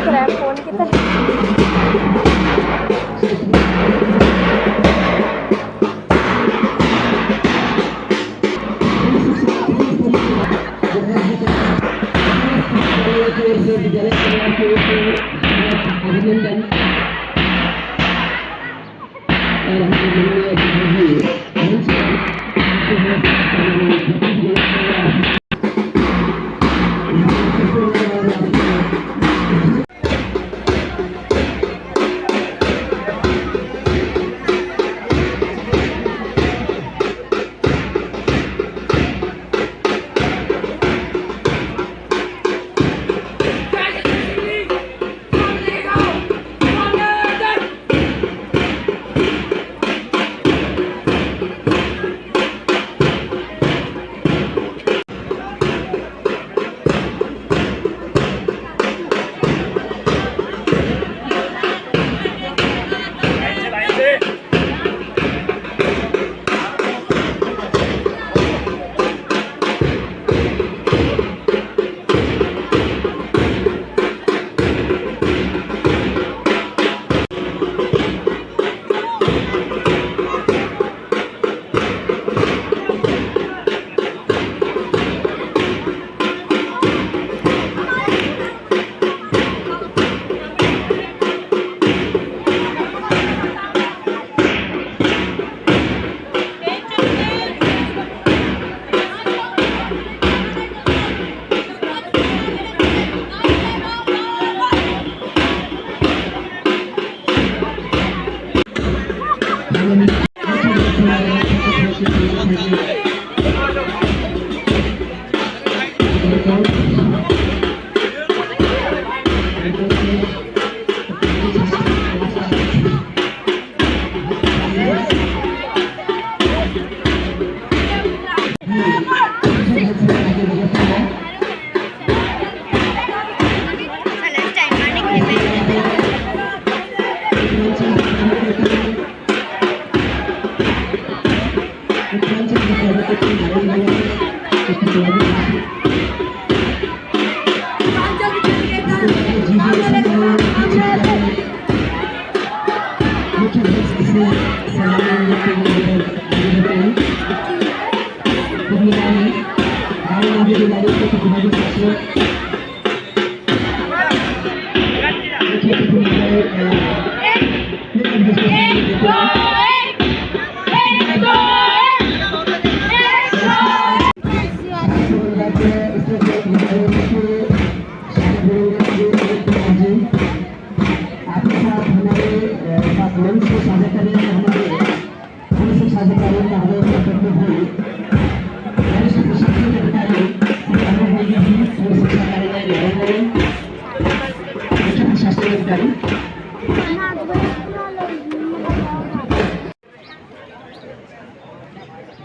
रहा है फोन की तरह।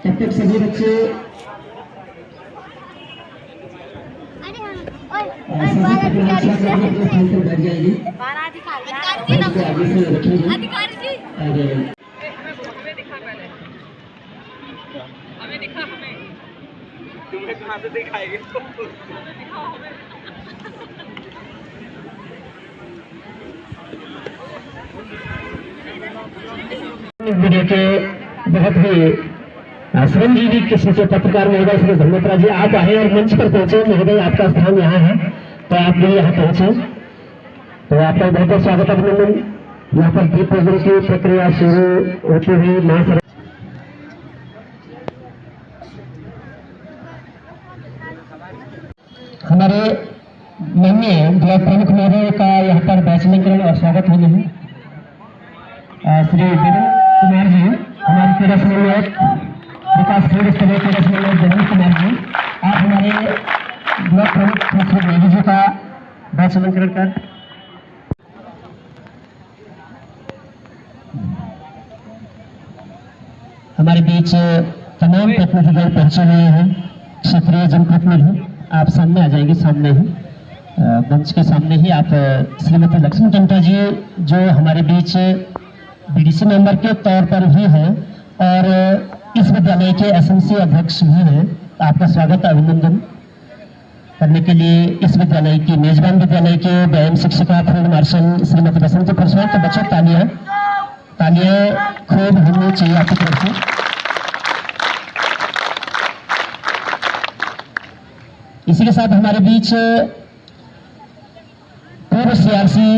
जब तक सभी बच्चे बैठ जाएगी हमें दिखा, हमें तुम्हें कहाँ से दिखाएंगे? वीडियो के बहुत ही श्रमजीवी किस्म से पत्रकार महोदय श्री धर्मेंद्र जी आप आए और मंच पर पहुंचे। महोदय आपका स्थान यहाँ है तो आप भी यहाँ पहुंचे, तो आपका बहुत बहुत स्वागत अभिनंदन। यहाँ पर दीप प्रज्वलन की प्रक्रिया शुरू होती हुई मां हमारे माननीय ब्लॉक प्रमुख महोदय का यहाँ पर बैचलर और स्वागत होने हैं। श्री विपिन कुमार जी हमारे क्रीड़ा समन्वयक विकास खंड स्तरीय क्रीड़ा समन्वयक विपिन कुमार जी, आप हमारे ब्लॉक प्रमुख श्री नेगी जी का बैचलर कर हमारे बीच तमाम प्रतिनिधिगण पहुंचे हुए हैं। क्षेत्रीय जनप्रतिनिधि आप सामने आ जाएंगे, सामने ही मंच के सामने ही आप श्रीमती लक्ष्मी टंटा जी जो हमारे बीच बीडीसी मेंबर के तौर पर भी हैं और इस विद्यालय के एसएमसी अध्यक्ष भी हैं। आपका स्वागत अभिनंदन करने के लिए इस विद्यालय की मेजबान विद्यालय के व्यायाम शिक्षिका फील्ड मार्शल श्रीमती बसंती प्रसाद। तो बच्चों तालियां खूब होनी चाहिए आपकी तरफ से। इसी के साथ हमारे बीच पूर्व सीआरसी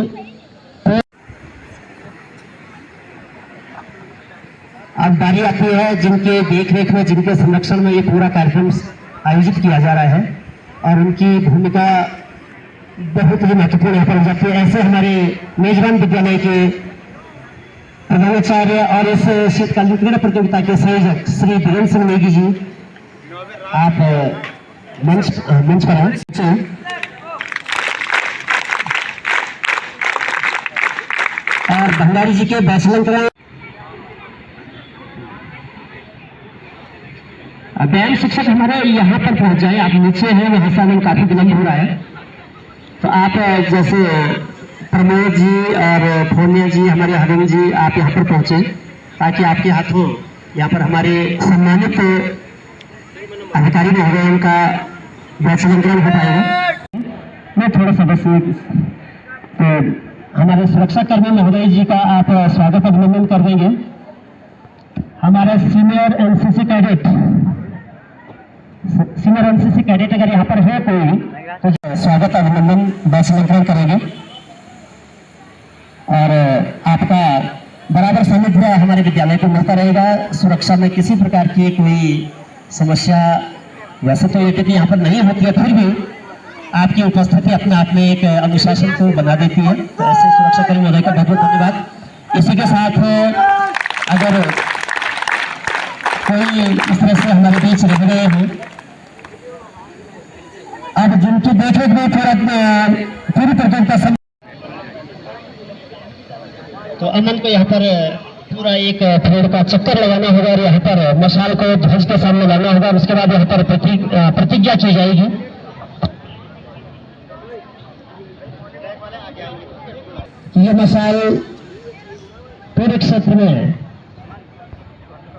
अब बारी आती है जिनके देखरेख में, जिनके संरक्षण में ये पूरा कार्यक्रम आयोजित किया जा रहा है और उनकी भूमिका बहुत ही महत्वपूर्ण यहाँ पर हो जाती है। ऐसे हमारे मेजबान विद्यालय के प्रधानाचार्य और इस शीतकालीन क्रीड़ा प्रतियोगिता के संयोजक श्री वीरेंद्र सिंह नेगी जी, आप मंच पर आए। और भंडारी जी के बैचलर व्यायाम शिक्षक हमारे यहाँ पर पहुंच जाए। आप नीचे हैं, वहां से हमें काफी विलंब हो रहा है। तो आप जैसे प्रमोद जी और फोनिया जी, हमारे हरिम जी, आप यहाँ पर पहुंचे ताकि आपके हाथों यहाँ पर हमारे सम्मानित अधिकारी महोदय उनका बैचलर हो पाएगा। मैं थोड़ा सा बस तो हमारे सुरक्षा कर्मी महोदय जी का आप स्वागत अभिनंदन कर देंगे। हमारे सीनियर एनसीसी कैडेट अगर यहाँ पर है कोई तो स्वागत अभिनंदन बैचलर करेंगे और आपका बराबर सानिध्य हमारे विद्यालय को मिलता रहेगा। सुरक्षा में किसी प्रकार की कोई समस्या वैसे तो ये यहाँ पर नहीं होती है, फिर भी आपकी उपस्थिति अपने आप में एक अनुशासन को बना देती है। तो ऐसे सुरक्षा कर्मी महोदय का बहुत बहुत धन्यवाद। इसी के साथ अगर कोई इस तरह से हमारे बीच रह गए हैं, अब जिनकी देखरेख में पूरी प्रतियोगिता तो अमन को यहाँ पर पूरा एक पेड़ का चक्कर लगाना होगा और यहाँ पर मशाल को ध्वज के सामने लाना होगा। उसके बाद यहाँ पर प्रतिज्ञा की जाएगी। ये मशाल पूरे क्षेत्र में है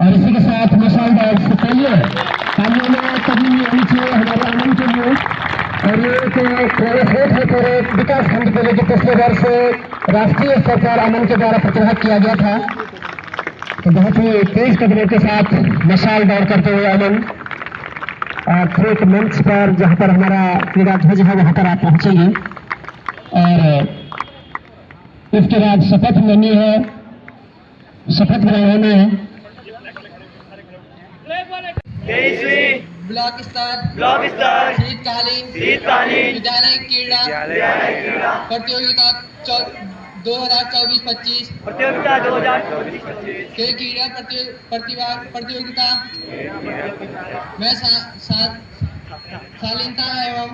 और इसी के साथ मशाल से तालियों में कभी नीचे हमारे अमन के लिए और ये है पूरे विकास खंड के लिए जो पिछले वर्ष राष्ट्रीय स्तर पर अमन के द्वारा प्रतिभा किया गया था। तो बहुत ही तेज कदमों के साथ मशाल दौड़ करते हुए अमन और एक मंच पर जहां पर हमारा क्रीड़ा ध्वज है वहां पर आप पहुंचेंगे और इसके बाद शपथ लेनी है, शपथ ग्रहण है। ब्लॉक स्तर शीतकालीन विद्यालय क्रीड़ा प्रतियोगिता 2024-25 के क्रीड़ा प्रतियोगिता में शालीनता एवं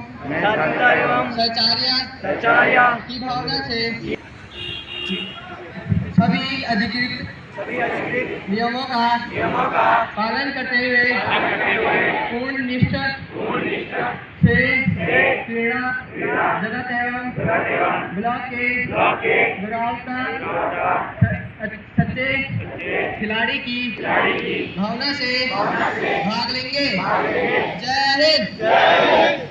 सचार्य की भावना से सभी अधिकृत नियमों का पालन करते हुए पूर्ण निष्ठा से क्रीड़ा जगत एवं ब्लॉक के गुणवत्ता सच्चे खिलाड़ी की भावना से भाग लेंगे। जय हिंद।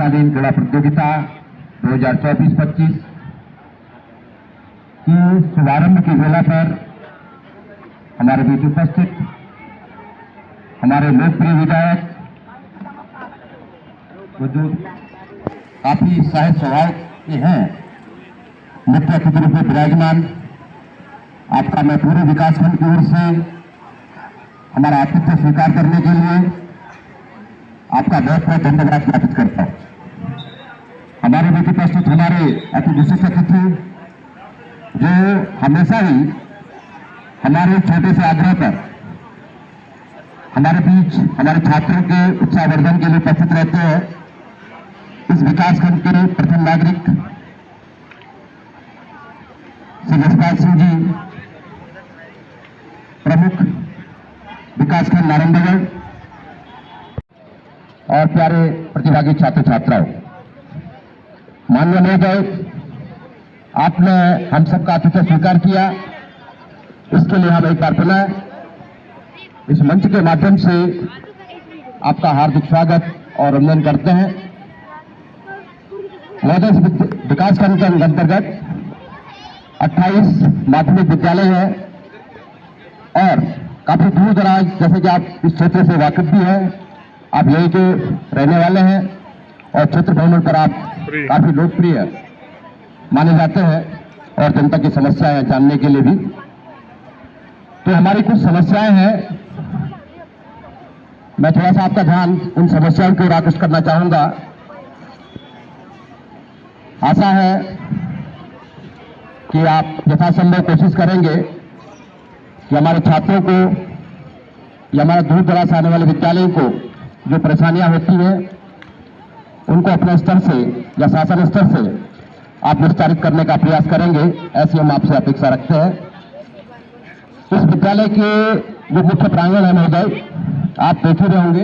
ग्रीष्मकालीन क्रीड़ा प्रतियोगिता 2024-25 की शुभारंभ की वेला पर हमारे बीच उपस्थित हमारे लोकप्रिय विधायक जो काफी सहज स्वभाव के हैं, मुख्य अतिथि रूप में विराजमान, आपका मैं पूरे विकासखंड की ओर से हमारा आतिथ्य स्वीकार करने के लिए आपका बहुत बहुत धन्यवाद ज्ञापित करता हूं। हमारे बीच उपस्थित हमारे अति विशिष्ट अतिथि जो हमेशा ही हमारे छोटे से आग्रह पर हमारे बीच हमारे छात्रों के उत्साहवर्धन के लिए उपस्थित रहते हैं, इस विकासखंड के प्रथम नागरिक श्री यशपाल सिंह जी, प्रमुख विकासखंड नारायणनगर और प्यारे प्रतिभागी छात्र छात्राओं, माननीय महोदय, आपने हम सबका आतिथ्य स्वीकार किया, इसके लिए हम एक बार पुनः इस मंच के माध्यम से आपका हार्दिक स्वागत और अभिनंदन करते हैं। महोदय, इस विकासखंड के अंतर्गत 28 माध्यमिक विद्यालय है और काफी दूर दराज, जैसे कि आप इस क्षेत्र से वाकिफ भी हैं, आप यहीं के रहने वाले हैं और क्षेत्र भ्रमण पर आप काफी लोकप्रिय माने जाते हैं और जनता की समस्याएं जानने के लिए भी। तो हमारी कुछ समस्याएं हैं, मैं थोड़ा सा आपका ध्यान उन समस्याओं की ओर आकृष्ट करना चाहूंगा। आशा है कि आप यथासंभव कोशिश करेंगे कि हमारे छात्रों को या हमारे दूर दराज से आने वाले विद्यालयों को जो परेशानियां होती हैं उनको अपने स्तर से या शासन स्तर से आप निस्तारित करने का प्रयास करेंगे, ऐसी हम आपसे अपेक्षा रखते हैं। इस विद्यालय के जो मुख्य प्रांगण है महोदय, आप देख ही रहे होंगे,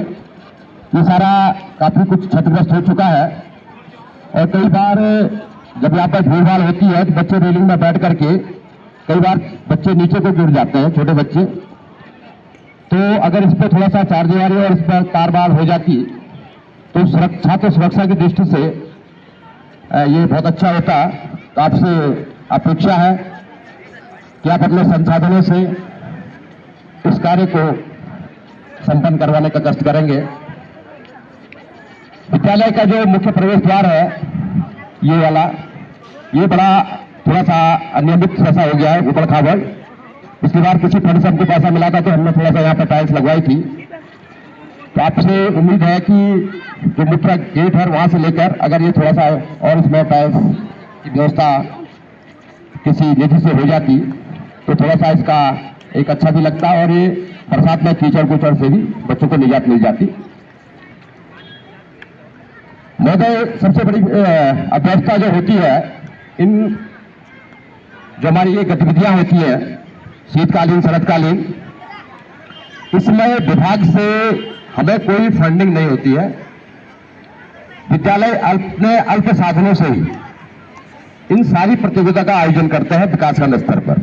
ये सारा काफी कुछ क्षतिग्रस्त हो चुका है और कई बार जब यहाँ पर भीड़ भाड़ होती है तो बच्चे रेलिंग में बैठ करके कई बार बच्चे नीचे को गिर जाते हैं, छोटे बच्चे। तो अगर इस पर थोड़ा सा चार दीवारी और इस पर तार बाड़ हो जाती तो छात्र सुरक्षा की दृष्टि से ये बहुत अच्छा होता। तो आपसे अपेक्षा है कि आप अपने संसाधनों से इस कार्य को संपन्न करवाने का कष्ट करेंगे। विद्यालय का जो मुख्य प्रवेश द्वार है ये वाला, ये बड़ा थोड़ा सा अनियमित जैसा हो गया है, ऊपर खाबड़। पिछली बार किसी फंड से हमको पैसा मिला था तो हमने थोड़ा सा यहाँ पर टाइल्स लगवाई थी। तो आपसे उम्मीद है कि जो मुख्य गेट है वहां से लेकर अगर ये थोड़ा सा और इसमें टाइल्स की व्यवस्था किसी निधि से हो जाती तो थोड़ा सा इसका एक अच्छा भी लगता और ये बरसात में कीचड़ कुचड़ से भी बच्चों को निजात मिल जाती। महोदय, सबसे बड़ी अव्यवस्था जो होती है, इन जो हमारी ये गतिविधियां होती है शीतकालीन शरतकालीन, इसमें विभाग से हमें कोई फंडिंग नहीं होती है। विद्यालय अपने अल्प साधनों से ही इन सारी प्रतियोगिता का आयोजन करते हैं विकासखंड स्तर पर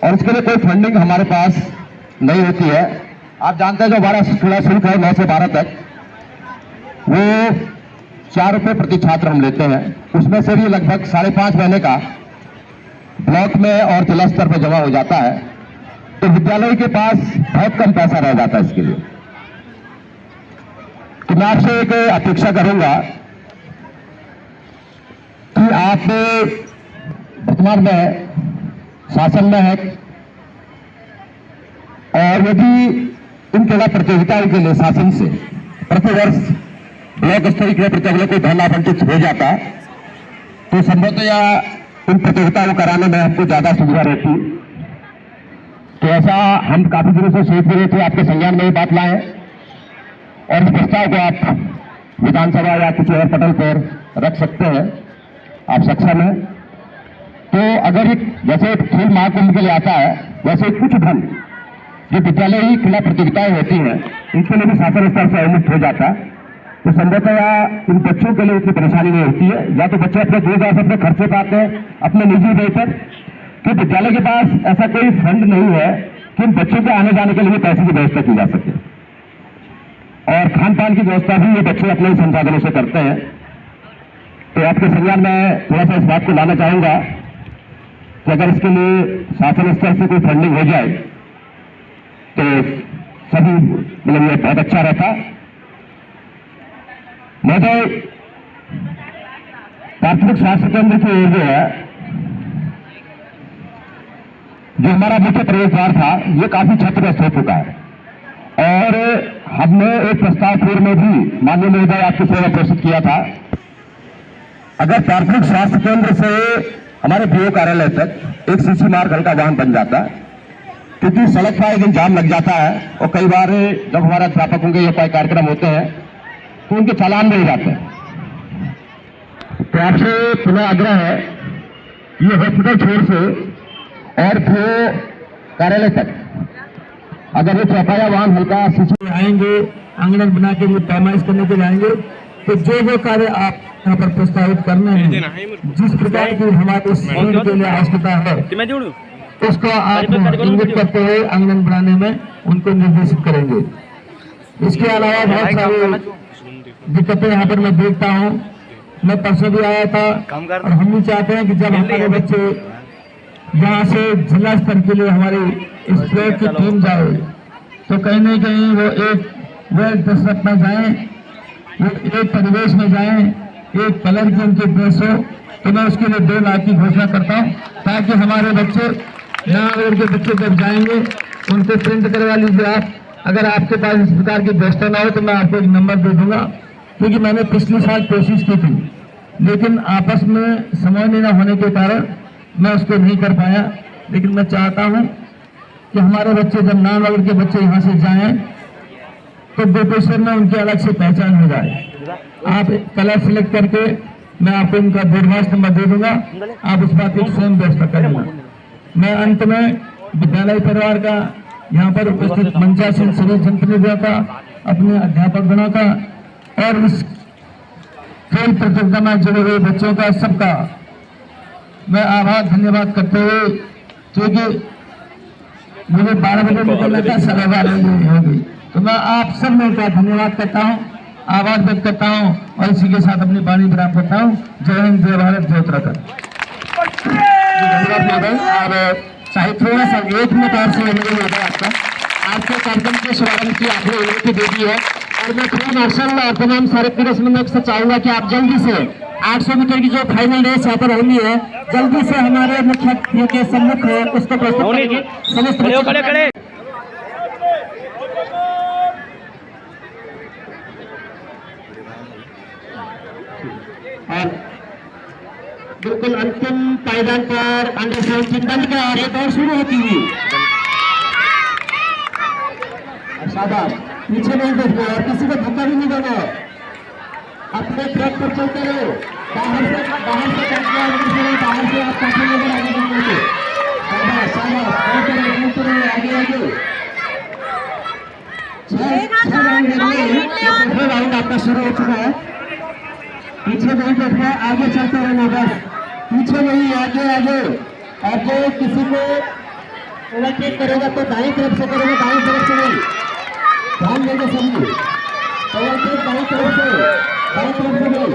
और इसके लिए कोई फंडिंग हमारे पास नहीं होती है। आप जानते हैं जो हमारा क्रीड़ा शुल्क है 9 से 12 तक, वो 4 रुपये प्रति छात्र हम लेते हैं। उसमें से भी लगभग 5.5 महीने का ब्लॉक में और जिला स्तर पर जमा हो जाता है, तो विद्यालय के पास बहुत कम पैसा रह जाता है इसके लिए। तो मैं आपसे एक अपेक्षा करूंगा कि आप वर्तमान में शासन में है और यदि इन क्रीड़ा प्रतियोगिताओं के लिए शासन से प्रतिवर्ष ब्लॉक स्तरीय क्रीड़ा प्रतियोगिता को धन आवंटित हो जाता तो संभवतया इन प्रतियोगिताओं को कराने में हमको ज्यादा सुविधा रहती। तो ऐसा हम काफी दिनों से सोच रहे थे, आपके संज्ञान में ये बात लाए और इस प्रस्ताव को आप विधानसभा या किसी और पटल पर रख सकते हैं, आप सक्षम हैं। तो अगर एक जैसे खेल महाकुंभ के लिए आता है, वैसे कुछ धन जो विद्यालय ही क्रीड़ा प्रतियोगिताएं होती हैं इनके लिए भी शासन स्तर से अवमुक्त हो जाता, तो संभवतः इन बच्चों के लिए इतनी परेशानी नहीं होती है। या तो बच्चे अपने दूर दराज अपने खर्चे पाते हैं अपने निजी व्यय पर, तो विद्यालय के पास ऐसा कोई फंड नहीं है कि इन बच्चों के आने जाने के लिए पैसे की व्यवस्था की जा सके। और खान पान की व्यवस्था भी ये बच्चे अपने ही संसाधनों से करते हैं। तो आपके संज्ञान में थोड़ा सा इस बात को लाना चाहूंगा कि अगर इसके लिए शासन स्तर से कोई फंडिंग हो जाए तो सभी मतलब ये बहुत अच्छा रहता। महोदय, प्राथमिक स्वास्थ्य केंद्र की ओर जो है, जो हमारा मुख्य प्रवेश द्वार था, ये काफी क्षतिग्रस्त हो चुका है और हमने एक प्रस्ताव पूर्व में भी माननीय महोदय आपकी सेवा घोषित किया था। अगर प्राथमिक स्वास्थ्य केंद्र से हमारे बीओ कार्यालय तक एक सीसी मार्ग हल्का वाहन बन जाता, क्योंकि सड़क पर एक जाम लग जाता है और कई बार जब हमारे अध्यापकों के ये कोई कार्यक्रम होते हैं तो उनके चालान मिल जाते हैं। तो आपसे पुनः आग्रह है, ये हॉस्पिटल छोर से और बीओ कार्यालय तक अगर ये चौपाया वाहन हल्का सीसी आएंगे, आंगन बना के वो पैमाइश करने के लिए आएंगे, तो जो कार्य आप यहाँ पर प्रस्तावित करने हैं, जिस प्रकार की हमारे शहर के लिए आवश्यकता है, उसको आप इंगित करते हुए आंगन बनाने में उनको निर्देशित करेंगे। इसके अलावा बहुत सारी दिक्कतें यहाँ पर मैं देखता हूँ। मैं परसों भी आया था और हम भी चाहते हैं कि जब हमारे बच्चे यहाँ से जिला स्तर के लिए हमारी स्पोर्ट की टीम जाए तो कहीं न कहीं वो एक वेल ड्रेसअप में जाए, एक परिवेश में जाए, एक कलर की उनकी ड्रेस हो। तो मैं उसके लिए 2 लाख की घोषणा करता हूँ ताकि हमारे बच्चे नागरिक के बच्चे जब जाएंगे उनको प्रिंट करवा लीजिए आप। अगर आपके पास इस प्रकार की व्यवस्था ना हो तो मैं आपको एक नंबर दे दूंगा, क्योंकि मैंने पिछले साल कोशिश की थी लेकिन आपस में समय नहीं न होने के कारण मैं उसको नहीं कर पाया। लेकिन मैं चाहता हूं कि हमारे बच्चे जब नामनगर के बच्चे यहाँ से जाएं तो गोपेश्वर में उनकी अलग से पहचान हो जाए। आप कलर सिलेक्ट करके मैं आपको उनका दूरभाष नंबर दे दूंगा, आप उस बात की स्वयं व्यवस्था करेंगे। मैं अंत में विद्यालय परिवार का, यहाँ पर उपस्थित मंचासीन सभी जनप्रतिनिधियों का, अपने अध्यापक गणों का और इस खेल प्रतियोगिता में जुड़े हुए बच्चों का, सबका मैं आभार धन्यवाद करते हुए, क्योंकि मुझे 12 बजे निकलने का समय होगी, तो मैं आप सब लोगों का धन्यवाद करता हूँ, आभार व्यक्त करता हूँ और इसी के साथ अपनी वाणी विराम करता हूँ। जय हिंद, जय भारत, जय उत्तराखंड। धन्यवाद महोदय। और चाहे थोड़ा सा 1 मिनट और से आपका आपके कार्यक्रम के शुभारंभ की आपने अनुमति दे दी है और मैं खुद मार्शल और तमाम सारे पुलिसमंडल से चाहूंगा कि आप जल्दी से 800 मीटर की जो फाइनल रेस यहाँ पर होनी है, जल्दी से हमारे मुख्य के सम्मुख है उसको प्रस्तुत करेंगे। समस्त और बिल्कुल अंतिम पायदान पर अंडर 17 दल का और एक और शुरू होती हुई शाबाश, पीछे नहीं देखना और किसी को धक्का भी नहीं देना, अपने ट्रैक पर चलते रहो। बाहर से बाहर से आप काफी नजर आगे बढ़ेंगे। शाबाश शाबाश, आगे आगे। 6 राउंड आपका शुरू हो चुका है। पीछे नहीं देखना, आगे चलते रहना, बस पीछे नहीं, आगे आगे। और जो किसी को ओवरटेक करेगा तो दाईं तरफ से करेगा, दाईं तरफ से नहीं, ध्यान देंगे सभी। ओवरटेक दाईं तरफ से, दाईं तरफ से नहीं।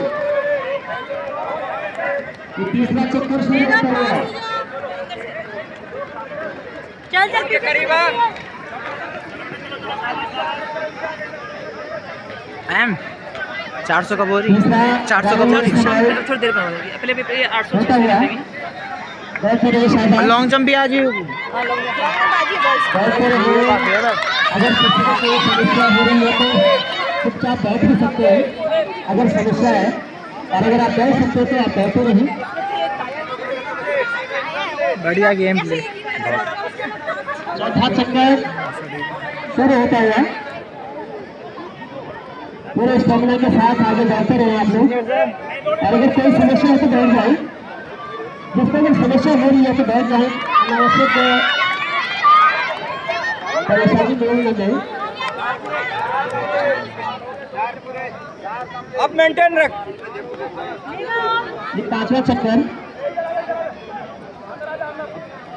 ये तीसरा चक्कर शुरू होता है। चल चल करीब मैम 400 का बोरी, 400 का बोरी थोड़ी देर में हो जाएगी। पहले 800 लॉन्ग जंप भी आ जाएगी। अगर किसी को कोई समस्या हो रही है तो चुपचाप बैठ भी सकते हैं अगर समस्या है, और अगर आप बैठ सकते हो तो आप बैठो नहीं। बढ़िया गेम प्ले। चौथा चक्कर शुरू होता है। पूरे स्टेमिना के साथ आगे बढ़ते रहे आप लोग, और अगर कोई समस्या है तो बैठ जाए। जिसको अगर समस्या हो रही है तो बैठ जाए, अनावश्यक परेशानी नहीं जाए। अब मेंटेन रख। ये 5वां चक्कर।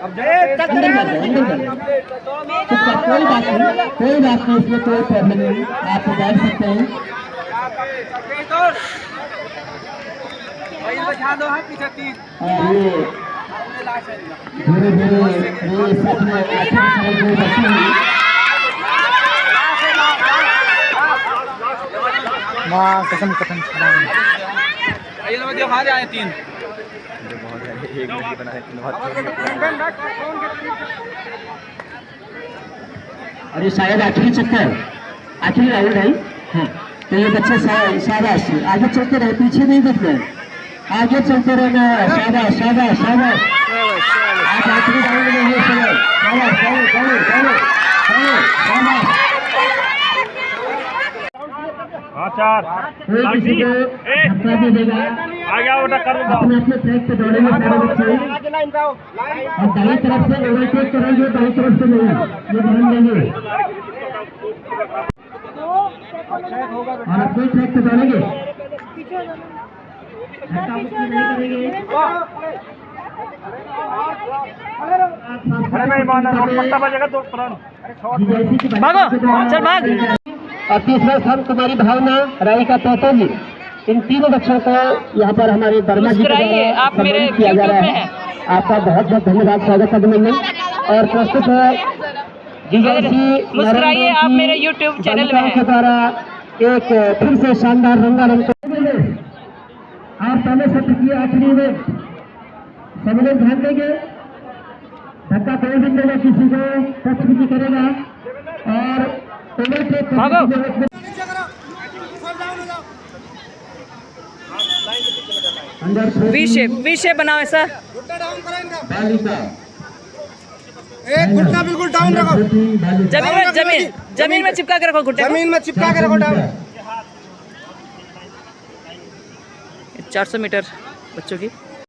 अंदर कर दो, अंदर कर दो। चुपचाप, कोई बात नहीं, कोई बात नहीं, इसमें कोई प्रॉब्लम नहीं, आप बैठ सकते हैं। और ये धीरे धीरे ये सब में अच्छा जो बच्चे हैं माँ कसम कसम आए 3 और ये शायद आखिरी चक्कर, आखिरी राउंड है। हाँ, तो ये बच्चे शाबाश, आगे चलते रहे, पीछे नहीं देखना, आगे चलते रहना। शाबाश शाबाश शाबाश, आप आखिरी राउंड में ये चलो, शाबाश, चलो चलो चलो चलो, शाबाश। हाँ 4 कोई किसी को धक्का नहीं देगा, आ गया बेटा कर दो अपने अपने ट्रैक पे दौड़ेंगे सारे बच्चे, और दाई तरफ से ओवरटेक करेंगे, दाई तरफ से नहीं, ये ध्यान देंगे। और अपने ट्रैक पे दौड़ेंगे, धक्का मुक्की नहीं करेंगे। अरे नहीं माना पट्टा बजेगा तो तुरंत भागो, चल भाग। और तीसरा स्थान कुमारी भावना राधिका तोतो जी, इन तीनों बच्चों को यहाँ पर हमारे वर्मा जी के मुस्कुराइए, द्वारा आप मेरे सम्मानित किया जा रहा YouTube है। आपका बहुत बहुत धन्यवाद, स्वागत अभिनंदन। और प्रस्तुत है मुस्कुराइए, आप मेरे YouTube चैनल में हैं। के द्वारा एक फिर से शानदार रंगारंग और पहले सत्र की आखिरी में सभी लोग ध्यान देंगे, धक्का कोई भी देगा, किसी को टच भी नहीं करेगा। और भागो। वी शेप बनाओ ऐसा। घुटना बिल्कुल डाउन रखो, जमीन में चिपका के रखो घुटने को। जमीन में चिपका के रखो डाउन। 400 मीटर बच्चों की